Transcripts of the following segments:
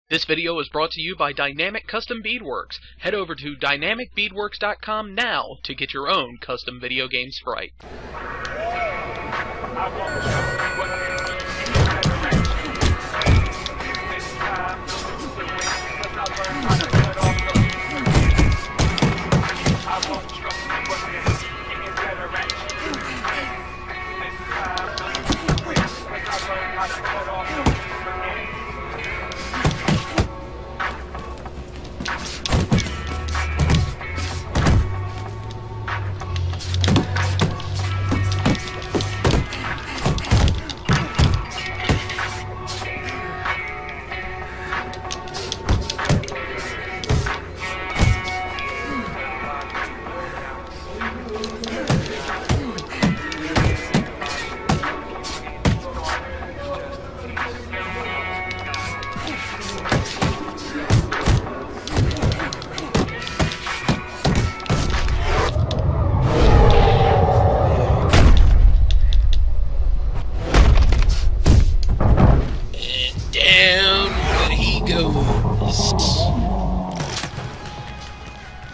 This video was brought to you by Dynamic Custom Beadworks. Head over to dynamicbeadworks.com now to get your own custom video game sprite.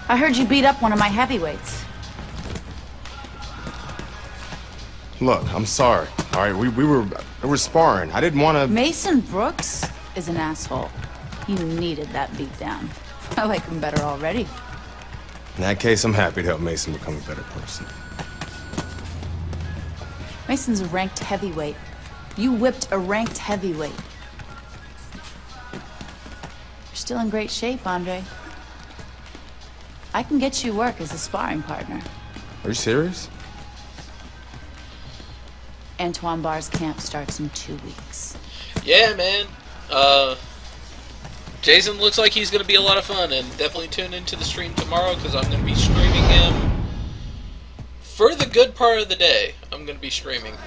I heard you beat up one of my heavyweights. Look, I'm sorry. All right, we were sparring. I didn't want to. Mason Brooks is an asshole. You needed that beat down. I like him better already. In that case, I'm happy to help Mason become a better person. Mason's a ranked heavyweight. You whipped a ranked heavyweight. You're still in great shape, Andre. I can get you work as a sparring partner. Are you serious? Antoine Barr's camp starts in 2 weeks. Yeah, man. Jason looks like he's going to be a lot of fun, and definitely tune into the stream tomorrow because I'm going to be streaming him for the good part of the day. I'm going to be streaming.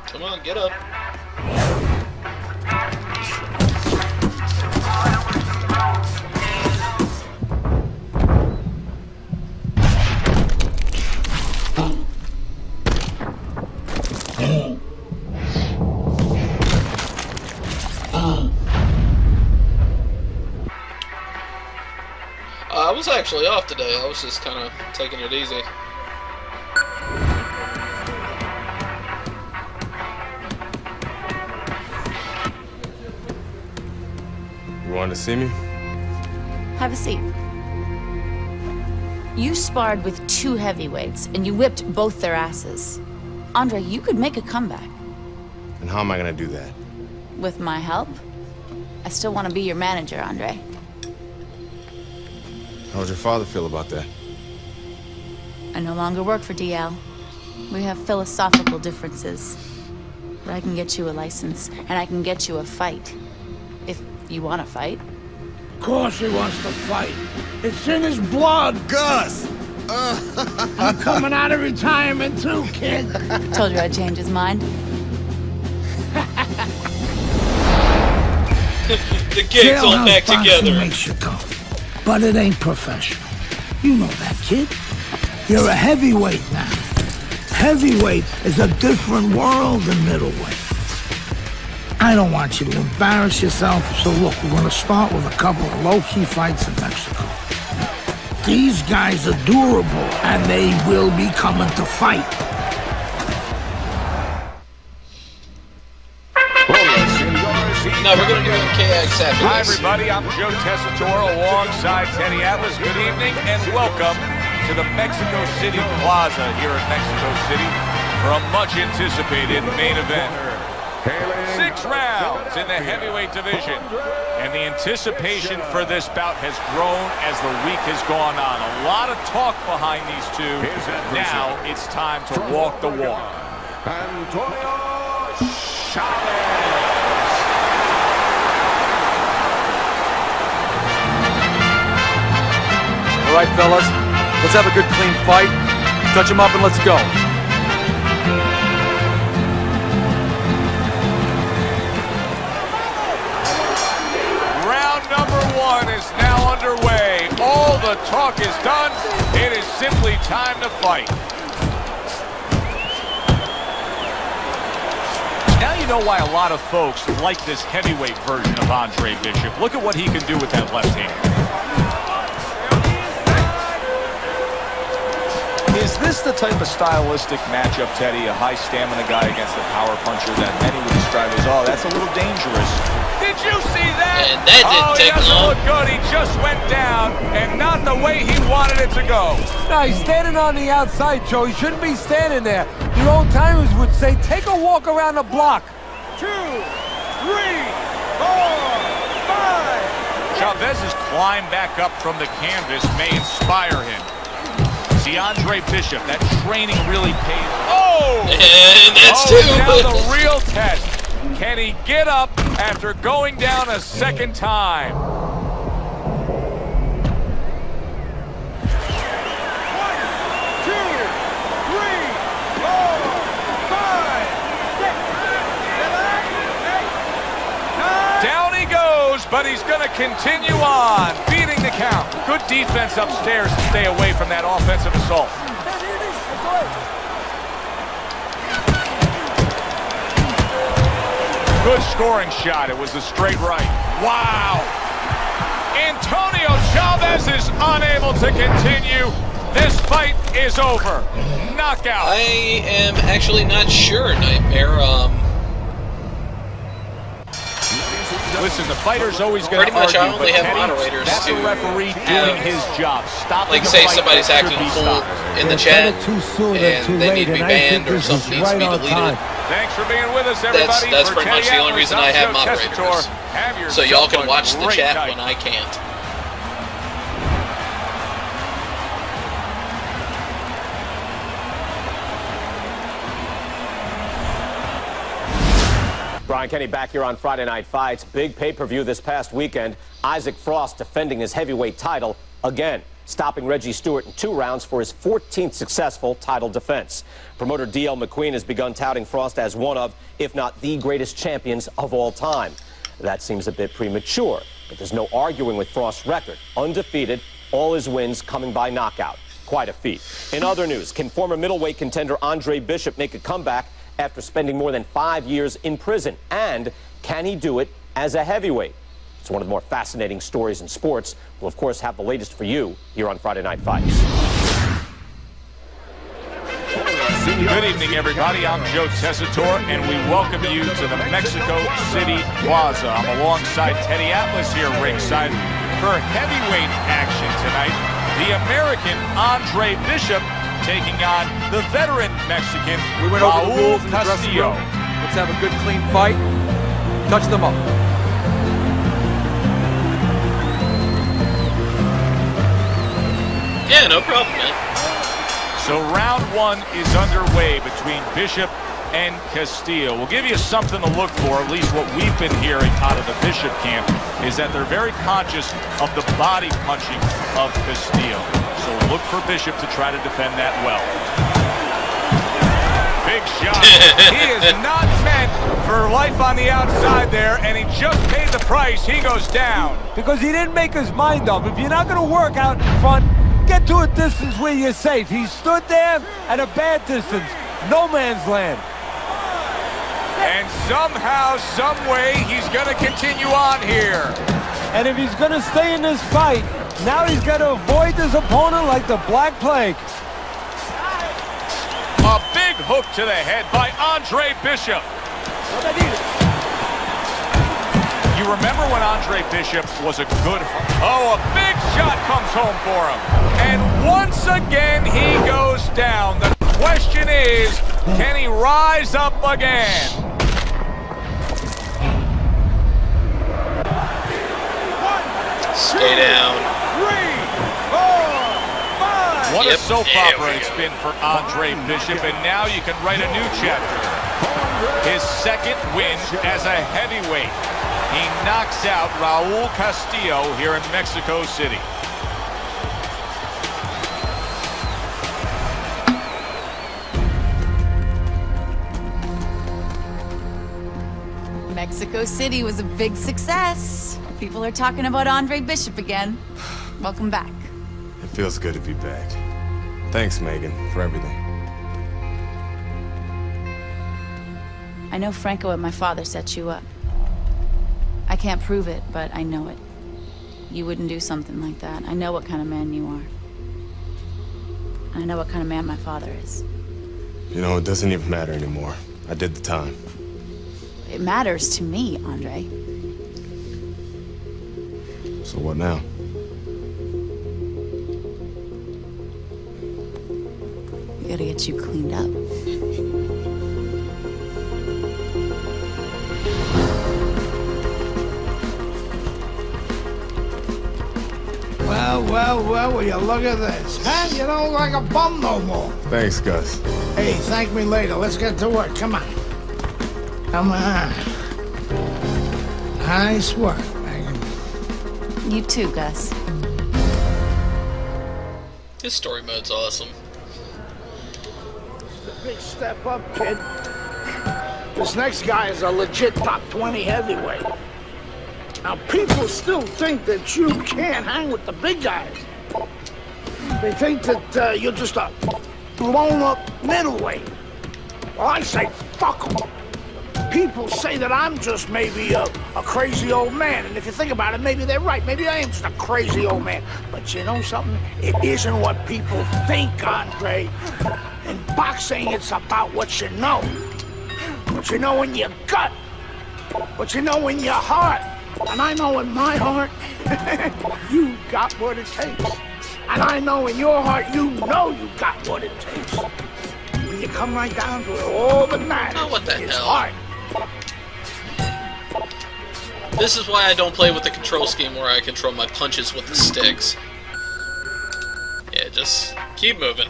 Come on, get up. I was actually off today. I was just kind of taking it easy. You wanted to see me? Have a seat. You sparred with 2 heavyweights, and you whipped both their asses. Andre, you could make a comeback. And how am I going to do that? With my help? I still want to be your manager, Andre. How would your father feel about that? I no longer work for DL. We have philosophical differences. But I can get you a license, and I can get you a fight. If you want to fight. Of course he wants to fight. It's in his blood. Gus! I'm coming out of retirement too, kid. Told you I'd change his mind. The gang's all back together. Makes you tough, but it ain't professional. You know that, kid. You're a heavyweight now. Heavyweight is a different world than middleweight. I don't want you to embarrass yourself, so look, we're gonna start with a couple of low-key fights in Mexico. These guys are durable, and they will be coming to fight. No, we're going to do it in KX after Hi, this. everybody. I'm Joe Tessitore alongside Teddy Atlas. Good evening and welcome to the Mexico City Plaza here in Mexico City for a much-anticipated main event. 6 rounds in the heavyweight division, and the anticipation for this bout has grown as the week has gone on. A lot of talk behind these two. Now it's time to walk the walk. Antonio Chavez. right, fellas? Let's have a good, clean fight. Touch him up and let's go. Round number 1 is now underway. All the talk is done. It is simply time to fight. Now you know why a lot of folks like this heavyweight version of Andre Bishop. Look at what he can do with that left hand. Is this the type of stylistic matchup, Teddy? A high stamina guy against a power puncher that many would describe as, oh, that's a little dangerous. Did you see that? And that didn't take he doesn't long. look good. He just went down, and not the way he wanted it to go. No, he's standing on the outside, Joe. He shouldn't be standing there. The old timers would say, take a walk around the block. 2, 3, 4, 5. Chavez's climb back up from the canvas may inspire him. See, Andre Bishop, that training really pays. Oh! And that's two. Now the real test. Can he get up after going down a second time? 1, 2, 3, 4, 5, 6, 7, 8, 9. Down he goes, but he's going to continue on, beating the count. Good defense upstairs to stay away from that offensive assault. Good scoring shot. It was a straight right. Wow. Antonio Chavez is unable to continue. This fight is over. Knockout. I am actually not sure, Nightmare. Listen, the fighter's always going to Pretty much argue, I only but have Teddy, moderators that's to the referee have, doing his job. Stopping like, the say fight somebody's that acting should be fool stopped. in the chat, and they need to be banned or something needs to be deleted. Thanks for being with us, everybody. That's For pretty much Teddy the only Atlas, reason I have I'm Joe moderators. Tessitore. Have So y'all yourself can a watch the great chat night. when I can't. Brian Kenny back here on Friday Night Fights. Big pay-per-view this past weekend. Isaac Frost defending his heavyweight title again, stopping Reggie Stewart in 2 rounds for his 14th successful title defense. Promoter D.L. McQueen has begun touting Frost as one of, if not the greatest champions of all time. That seems a bit premature, but there's no arguing with Frost's record. Undefeated, all his wins coming by knockout. Quite a feat. In other news, can former middleweight contender Andre Bishop make a comeback after spending more than 5 years in prison? And can he do it as a heavyweight? It's one of the more fascinating stories in sports. We'll, of course, have the latest for you here on Friday Night Fights. Good evening, everybody. I'm Joe Tessitore, and we welcome you to the Mexico City Plaza. I'm alongside Teddy Atlas here ringside for heavyweight action tonight. The American Andre Bishop taking on the veteran Mexican We went over the Raul rules in the dressing Castillo. room. Let's have a good, clean fight. Touch them up. Yeah, no problem, man. So round 1 is underway between Bishop and Castillo. We'll give you something to look for. At least what we've been hearing out of the Bishop camp is that they're very conscious of the body punching of Castillo. So look for Bishop to try to defend that well. Big shot. He is not meant for life on the outside there, and he just paid the price. He goes down. Because he didn't make his mind up. If you're not going to work out in front, get to a distance where you're safe. He stood there at a bad distance. No man's land. And somehow, some way, he's going to continue on here. And if he's going to stay in this fight, now he's got to avoid this opponent like the Black Plague. A big hook to the head by Andre Bishop. You remember when Andre Bishop was a good... Oh, a big shot comes home for him. And once again, he goes down. The question is, can he rise up again? Stay down. 3, 4, 5. What a Yep, soap there opera we it's go. been for Andre Bishop, and now you can write a new chapter. His second win as a heavyweight. He knocks out Raul Castillo here in Mexico City. Mexico City was a big success. People are talking about Andre Bishop again. Welcome back. It feels good to be back. Thanks, Megan, for everything. I know Franco and my father set you up. I can't prove it, but I know it. You wouldn't do something like that. I know what kind of man you are. I know what kind of man my father is. You know, it doesn't even matter anymore. I did the time. It matters to me, Andre. So what now? We gotta get you cleaned up. Well, will you look at this? Huh? You don't look like a bum no more. Thanks, Gus. Hey, thank me later. Let's get to work. Come on. Come on. Nice work, Megan. You too, Gus. His story mode's awesome. It's a big step up, kid. This next guy is a legit top 20 heavyweight. Now, people still think that you can't hang with the big guys. They think that you're just a blown-up middleweight. Well, I say, fuck them. People say that I'm just maybe a crazy old man, and if you think about it, maybe they're right. Maybe I am just a crazy old man. But you know something? It isn't what people think, Andre. In boxing, it's about what you know. What you know in your gut. What you know in your heart. And I know in my heart, you got what it takes. And I know in your heart, you know you got what it takes. When you come right down to it, all that matters Oh, what the is hell? heart. This is why I don't play with the control scheme where I control my punches with the sticks. Yeah, just keep moving.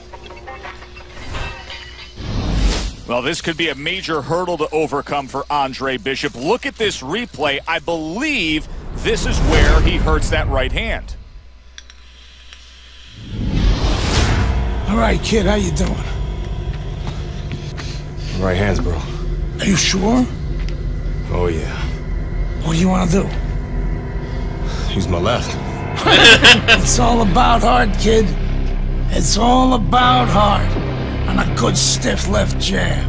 Well, this could be a major hurdle to overcome for Andre Bishop. Look at this replay. I believe this is where he hurts that right hand. All right, kid, how you doing? Right hands, bro. Are you sure? Oh, yeah. What do you want to do? Use my left. It's all about heart, kid. It's all about heart. And a good stiff left jab.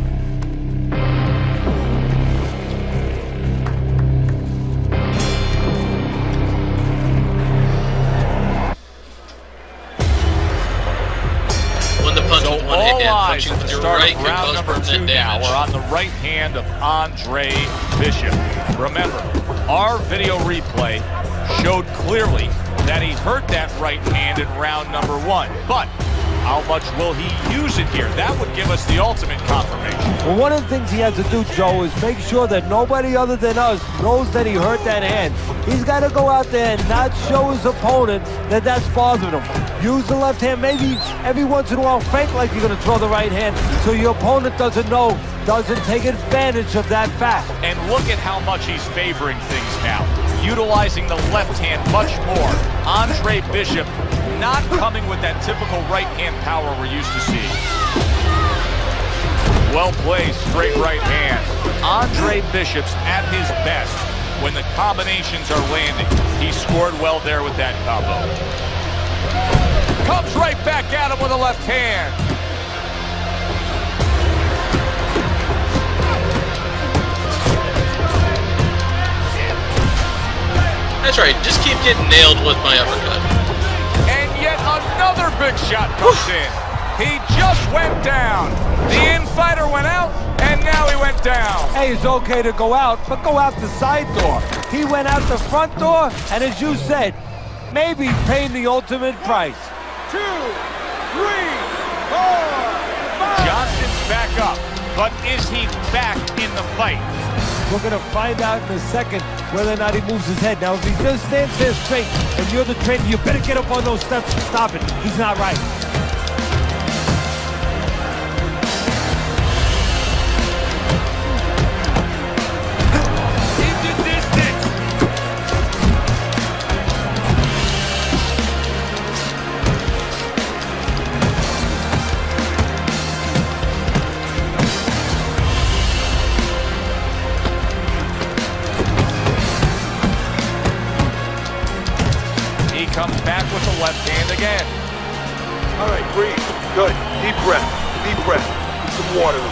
When the punch with one hand, Eyes punching at with the your start right of can round cause number 2 permanent now. damage. We're on the right hand of Andre Bishop. Remember, our video replay showed clearly that he hurt that right hand in round number 1. But how much will he use it here? That would give us the ultimate confirmation. Well, one of the things he has to do, Joe, is make sure that nobody other than us knows that he hurt that hand. He's got to go out there and not show his opponent that that's bothering him. Use the left hand, maybe every once in a while fake like you're going to throw the right hand so your opponent doesn't know, doesn't take advantage of that fact. And look at how much he's favoring things now. Utilizing the left hand much more. Andre Bishop not coming with that typical right hand power we're used to seeing. Well played, straight right hand. Andre Bishop's at his best when the combinations are landing. He scored well there with that combo. Comes right back at him with a left hand. That's right, just keep getting nailed with my uppercut. And yet another big shot comes in. He just went down. The infighter went out, and now he went down. Hey, it's okay to go out, but go out the side door. He went out the front door, and as you said, maybe paying the ultimate price. 2, 3, 4, 5. Johnson's back up, but is he back in the fight? We're going to find out in a second whether or not he moves his head. Now, if he just stands there straight and you're the trainer, you better get up on those steps and stop it. He's not right. Into distance. again. All right, breathe. Good. Deep breath. Deep breath. Get some water.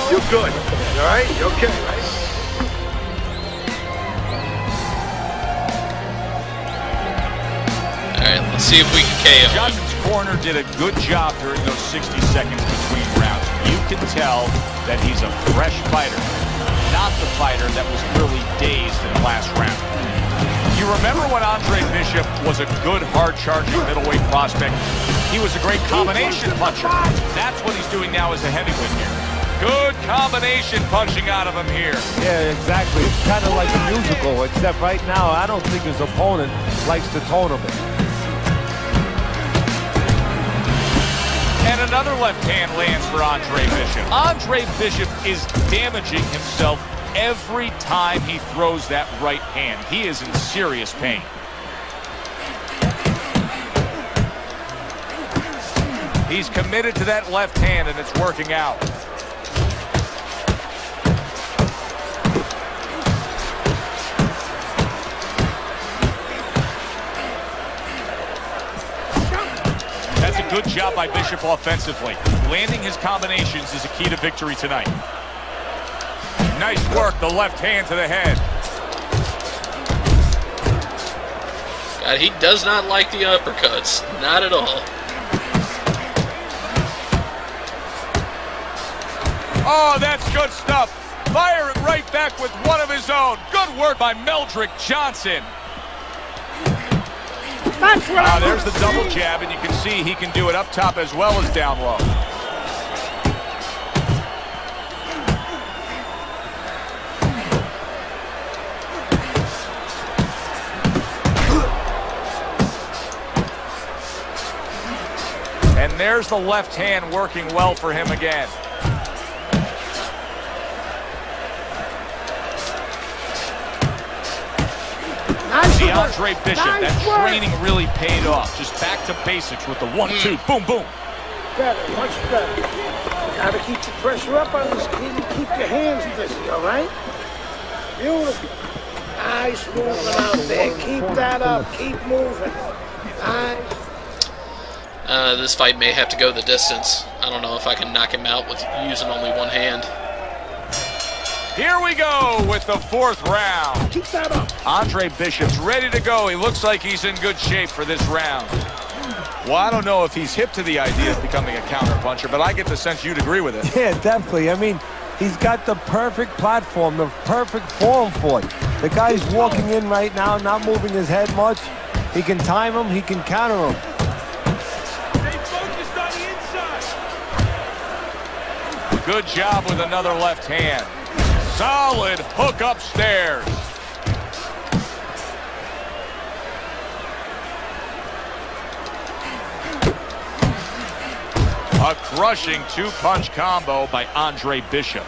You're good. All right? You're okay, right? Alright, let's see if we can KO him. Johnson's corner did a good job during those 60 seconds between rounds. You can tell that he's a fresh fighter, not the fighter that was really dazed in the last round. You remember when Andre Bishop was a good, hard-charging middleweight prospect? He was a great combination puncher. That's what he's doing now as a heavyweight here. Good combination punching out of him here. Yeah, exactly. It's kind of like a musical, except right now, I don't think his opponent likes the tone of it. And another left hand lands for Andre Bishop. Andre Bishop is damaging himself every time he throws that right hand. He is in serious pain. He's committed to that left hand, and it's working out. That's a good job by Bishop offensively. Landing his combinations is a key to victory tonight. Nice work, the left hand to the head. God, he does not like the uppercuts. Not at all. Oh, that's good stuff. Fire it right back with one of his own. Good work by Meldrick Johnson. There's the double jab, and you can see he can do it up top as well as down low. And there's the left hand working well for him again. See, Andre Bishop, that training really paid off. Just back to basics with the 1-2, boom, boom. Better, much better. Gotta keep the pressure up on this kid and keep your hands busy, all right? Beautiful. Nice moving out there. Keep that up. Keep moving. Nice. This fight may have to go the distance. I don't know if I can knock him out with using only one hand. Here we go with the fourth round. Keep that up. Andre Bishop's ready to go. He looks like he's in good shape for this round. Well, I don't know if he's hip to the idea of becoming a counterpuncher, but I get the sense you'd agree with it. Yeah, definitely. I mean, he's got the perfect platform, the perfect form for it. The guy's walking in right now, not moving his head much. He can time him, he can counter him. Stay focused on the inside. Good job with another left hand. Solid hook upstairs. A crushing two-punch combo by Andre Bishop.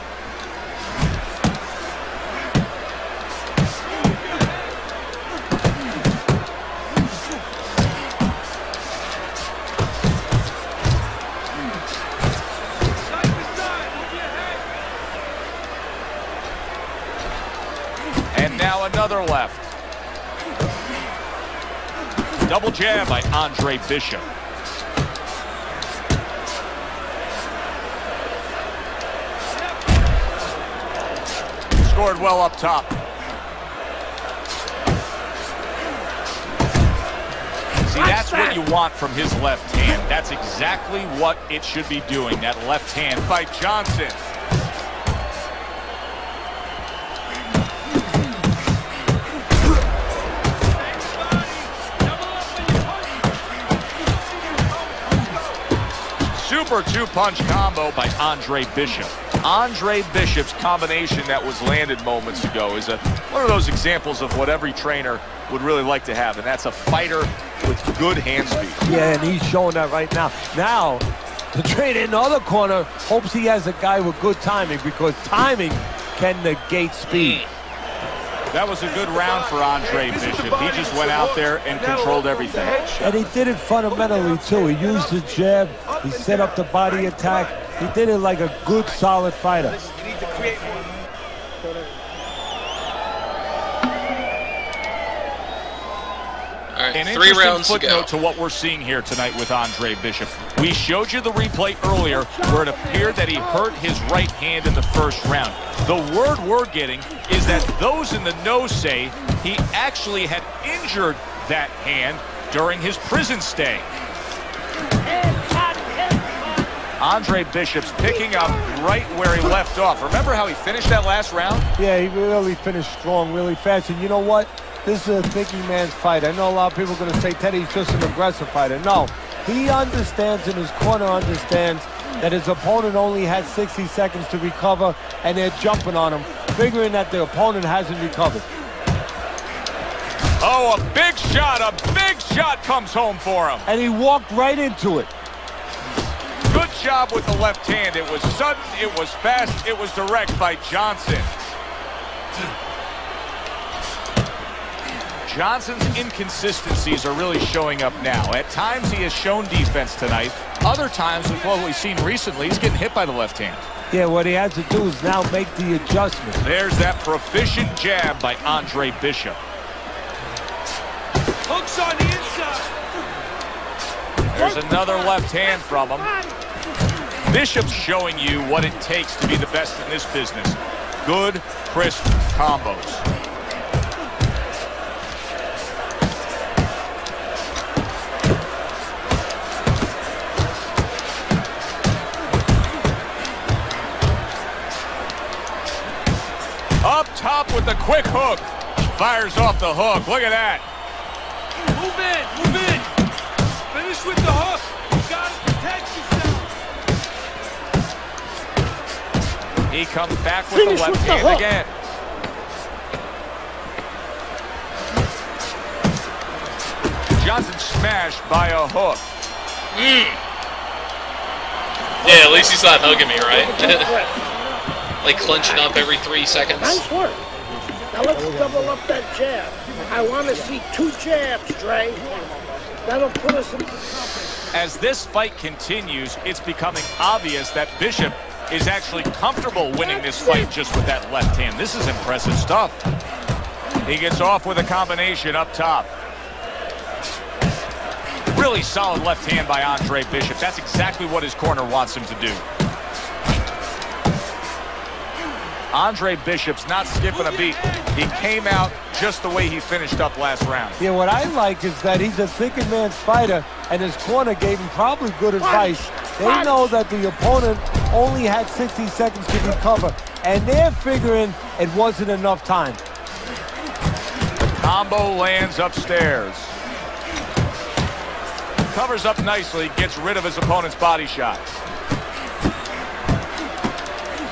And now another left. Double jab by Andre Bishop. Scored well up top. See, that's what you want from his left hand. That's exactly what it should be doing, that left hand by Johnson. Super two-punch combo by Andre Bishop. Andre Bishop's combination that was landed moments ago is one of those examples of what every trainer would really like to have, and that's a fighter with good hand speed. Yeah, and he's showing that right now. Now, the trainer in the other corner hopes he has a guy with good timing, because timing can negate speed. That was a good round for Andre Bishop. He just went out there and controlled everything. And he did it fundamentally, too. He used the jab. He set up the body attack. He did it like a good, solid fighter. All right, An 3 interesting rounds to go. footnote to what we're seeing here tonight with Andre Bishop. We showed you the replay earlier where it appeared that he hurt his right hand in the first round. The word we're getting is that those in the know say he actually had injured that hand during his prison stay. Andre Bishop's picking up right where he left off. Remember how he finished that last round? Yeah, he really finished strong, really fast. And you know what? This is a thinking man's fight. I know a lot of people are going to say Teddy's just an aggressive fighter. No, he understands, and his corner understands that his opponent only had 60 seconds to recover, and they're jumping on him, figuring that the opponent hasn't recovered. Oh, a big shot comes home for him. And he walked right into it. Good job with the left hand. It was sudden, it was fast, it was direct by Johnson. Johnson's inconsistencies are really showing up now. At times he has shown defense tonight. Other times, with what we've seen recently, he's getting hit by the left hand. Yeah, what he has to do is now make the adjustment. There's that proficient jab by Andre Bishop. Hooks on the inside. There's another left hand from him. Bishop's showing you what it takes to be the best in this business. Good, crisp combos. Up top with the quick hook. Fires off the hook. Look at that. Move in. Finish with the hook. You gotta protect yourself. He comes back with the left hand again. Johnson smashed by a hook. Yeah, at least he's not hugging me, right? Like clenching up every 3 seconds. Nice work. Now let's double up that jab. I want to see 2 jabs, Dre. That'll put us in. As this fight continues, it's becoming obvious that Bishop is actually comfortable winning this fight just with that left hand. This is impressive stuff. He gets off with a combination up top. Really solid left hand by Andre Bishop. That's exactly what his corner wants him to do. Andre Bishop's not skipping a beat. He came out just the way he finished up last round. Yeah, what I like is that he's a thinking man's fighter, and his corner gave him probably good advice. They know that the opponent only had 60 seconds to recover, and they're figuring it wasn't enough time. The combo lands upstairs. Covers up nicely, gets rid of his opponent's body shot.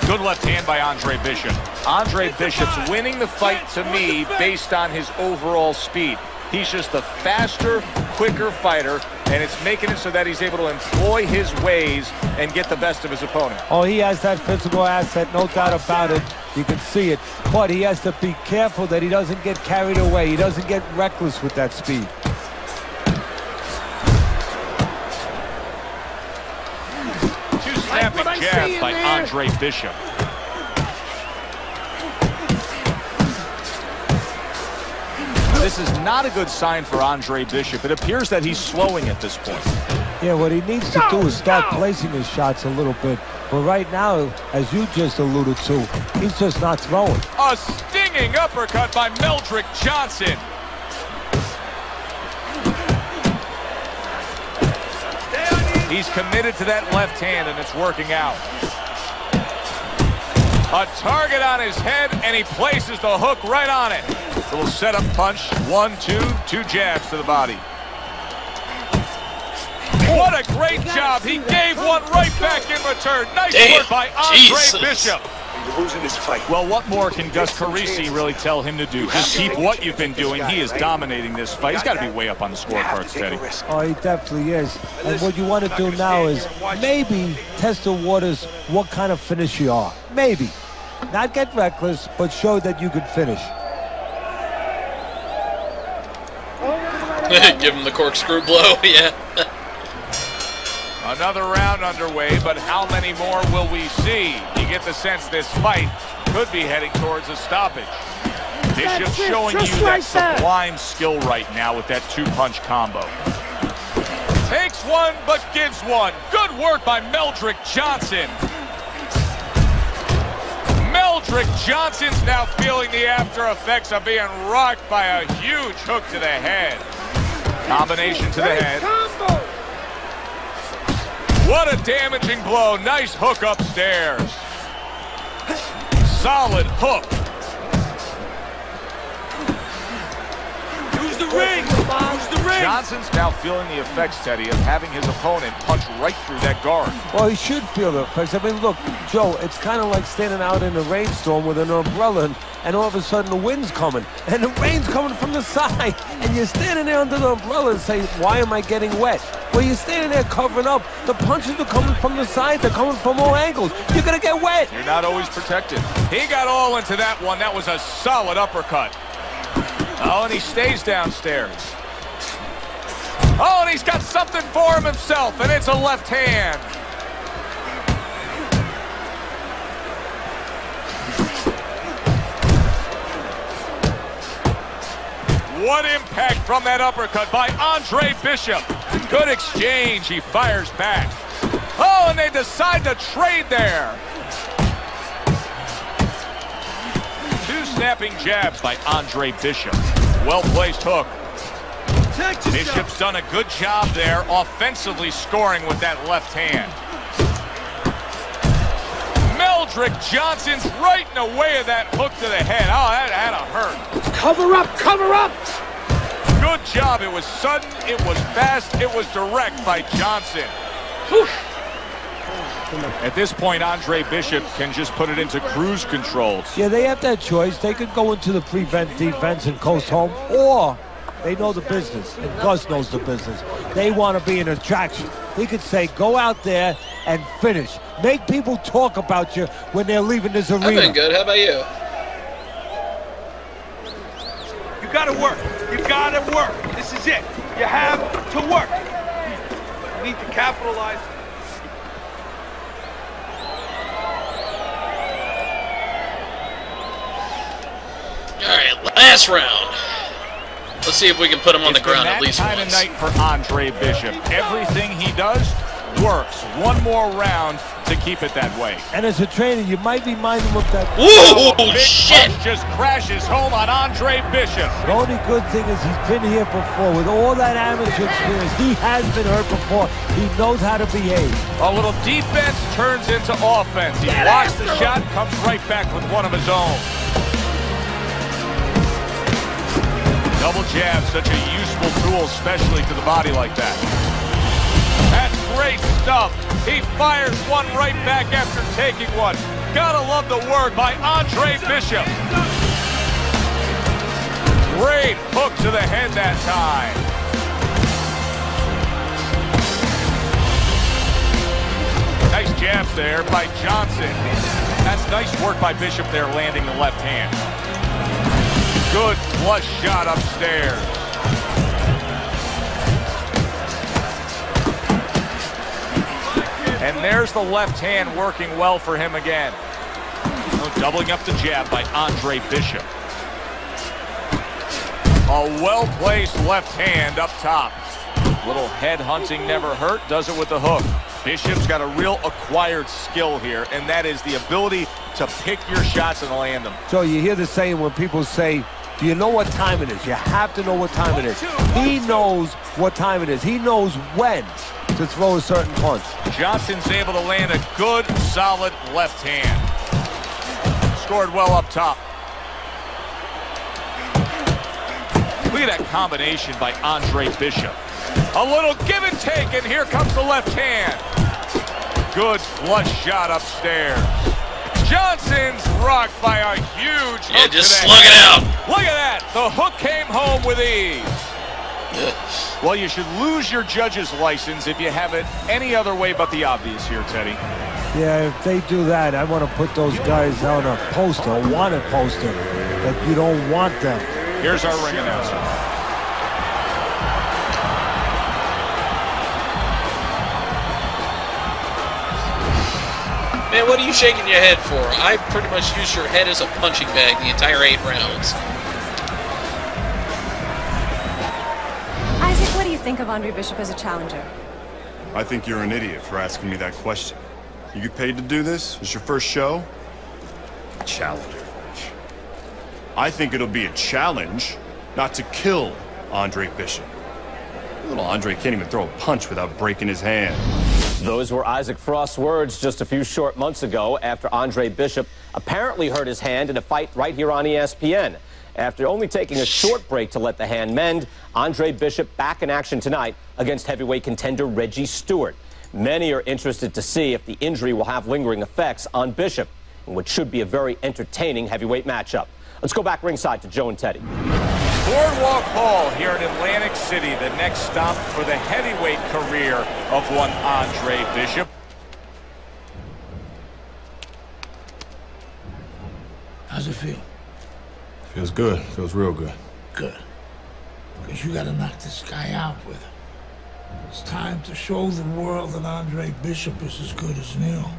Good left hand by Andre Bishop. Andre Bishop's winning the fight to me based on his overall speed. He's just a faster, quicker fighter, and it's making it so that he's able to employ his ways and get the best of his opponent. Oh, he has that physical asset, no doubt about it. You can see it. But he has to be careful that he doesn't get carried away. He doesn't get reckless with that speed. Snapping jab by Andre Bishop. This is not a good sign for Andre Bishop. It appears that he's slowing at this point. Yeah, what he needs to do is start placing his shots a little bit. But right now, as you just alluded to, he's just not throwing. A stinging uppercut by Meldrick Johnson. He's committed to that left hand, and it's working out. A target on his head, and he places the hook right on it. Little setup punch. 1, 2 jabs to the body. What a great job. He gave one right back in return. Nice work by Andre Bishop. You're losing this fight. Well, what more can Gus Carisi really tell him to do? Just keep what you've been doing. He is dominating this fight. He's got to be way up on the scorecards, Teddy. Oh, he definitely is. And what you want to do now is maybe test the waters what kind of finish you are. Maybe. Not get reckless, but show that you can finish. Give him the corkscrew blow, yeah. Another round underway, but how many more will we see? You get the sense this fight could be heading towards a stoppage. Bishop showing you that sublime skill right now with that two-punch combo. Takes one, but gives one. Good work by Meldrick Johnson. Meldrick Johnson's now feeling the after effects of being rocked by a huge hook to the head. Combination to the head. What a damaging blow. Nice hook upstairs. Solid hook. Use the ring! Use the ring! Johnson's now feeling the effects, Teddy, of having his opponent punch right through that guard. Well, he should feel the effects. I mean, look, Joe, it's kind of like standing out in a rainstorm with an umbrella, and all of a sudden the wind's coming, and the rain's coming from the side, and you're standing there under the umbrella and saying, why am I getting wet? Well, you're standing there covering up. The punches are coming from the side. They're coming from all angles. You're going to get wet. You're not always protected. He got all into that one. That was a solid uppercut. Oh, and he stays downstairs. Oh, and he's got something for him himself, and it's a left hand. What impact from that uppercut by Andre Bishop. Good exchange. He fires back. Oh, and they decide to trade there. Two snapping jabs by Andre Bishop. Well-placed hook. Bishop's done a good job there, offensively scoring with that left hand. Meldrick Johnson's right in the way of that hook to the head. Oh, that had to hurt. Cover up, cover up! Good job. It was sudden, it was fast, it was direct by Johnson. Whew. At this point, Andre Bishop can just put it into cruise control. Yeah, they have that choice. They could go into the prevent defense and coast home, or they know the business, and Gus knows the business. They want to be an attraction. He could say, go out there and finish. Make people talk about you when they're leaving this arena. I've been good. How about you? You gotta work. You gotta work. This is it. You have to work. You need to capitalize. All right, last round. Let's see if we can put him on the ground at least once. It's been that kind of night for Andre Bishop. Everything he does works. One more round to keep it that way. And as a trainer, you might be mindful of that. Ooh, shit! Just crashes home on Andre Bishop. The only good thing is he's been here before. With all that amateur experience, he has been hurt before. He knows how to behave. A little defense turns into offense. He blocks the shot, comes right back with one of his own. Double jab, such a useful tool, especially to the body like that. That's great stuff. He fires one right back after taking one. Gotta love the work by Andre Bishop. Great hook to the head that time. Nice jabs there by Johnson. That's nice work by Bishop there, landing the left hand. Good flush shot upstairs. And there's the left hand working well for him again. Doubling up the jab by Andre Bishop. A well-placed left hand up top. Little head hunting never hurt, does it with the hook. Bishop's got a real acquired skill here, and that is the ability to pick your shots and land them. So you hear the saying when people say, do you know what time it is? You have to know what time it is. He knows what time it is. He knows when to throw a certain punch. Johnson's able to land a good, solid left hand. Scored well up top. Look at that combination by Andre Bishop. A little give and take, and here comes the left hand. Good flush shot upstairs. Johnson's rocked by a huge hook. Yeah, just slug it out. Look at that. The hook came home with ease. Well, you should lose your judge's license if you have it any other way but the obvious here, Teddy. Yeah, if they do that, I want to put those guys on a poster, a wanted poster, that you don't want them. Here's our ring announcer. Man, what are you shaking your head for? I pretty much used your head as a punching bag the entire 8 rounds. think of Andre Bishop as a challenger? I think you're an idiot for asking me that question. You get paid to do this? It's your first show? Challenger. I think it'll be a challenge not to kill Andre Bishop. Little Andre can't even throw a punch without breaking his hand. Those were Isaac Frost's words just a few short months ago after Andre Bishop apparently hurt his hand in a fight right here on ESPN. After only taking a short break to let the hand mend, Andre Bishop back in action tonight against heavyweight contender Reggie Stewart. Many are interested to see if the injury will have lingering effects on Bishop in what should be a very entertaining heavyweight matchup. Let's go back ringside to Joe and Teddy. Boardwalk Hall here in Atlantic City, the next stop for the heavyweight career of one Andre Bishop. How's it feel? Feels good. Feels real good. Good. Because you gotta knock this guy out with it. It's time to show the world that Andre Bishop is as good as Neil.